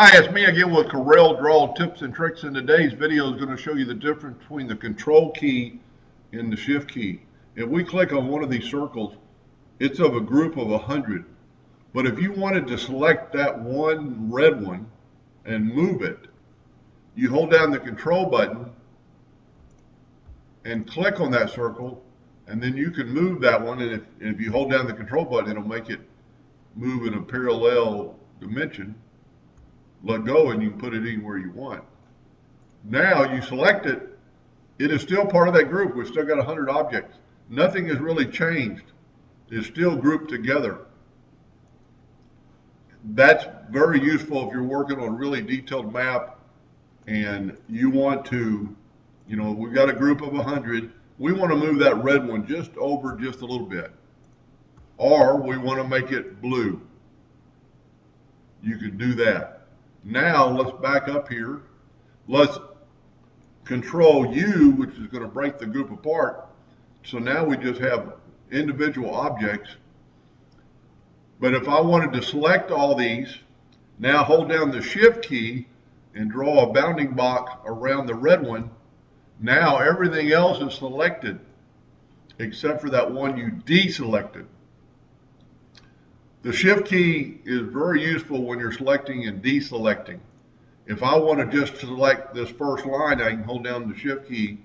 Hi, it's me again with Corel Draw Tips and Tricks, and today's video is going to show you the difference between the Control key and the Shift key. If we click on one of these circles, it's of a group of 100. But if you wanted to select that one red one and move it, you hold down the Control button and click on that circle, and then you can move that one, and if you hold down the Control button, it'll make it move in a parallel dimension. Let go and you can put it anywhere you want. Now you select it, it is still part of that group. We've still got 100 objects. Nothing has really changed. It's still grouped together. That's very useful if you're working on a really detailed map and you want to, we've got a group of 100. We want to move that red one just over just a little bit. Or we want to make it blue. You can do that. Now let's back up here. Let's Control U, which is going to break the group apart. So now we just have individual objects. But if I wanted to select all these, now hold down the Shift key and draw a bounding box around the red one. Now everything else is selected except for that one you deselected. The Shift key is very useful when you're selecting and deselecting. If I want to just select this first line, I can hold down the Shift key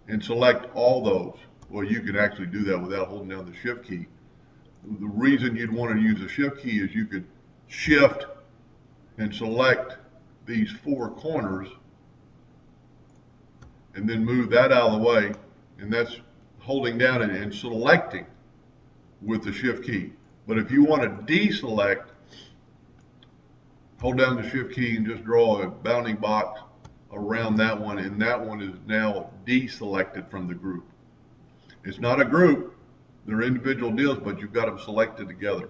and select all those. Well, you can actually do that without holding down the Shift key. The reason you'd want to use the Shift key is you could shift and select these four corners and then move that out of the way, and that's holding down and selecting with the Shift key. But if you want to deselect, hold down the Shift key and just draw a bounding box around that one, and that one is now deselected from the group. It's not a group, they're individual deals, but you've got them selected together.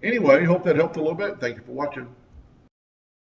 Anyway, hope that helped a little bit. Thank you for watching.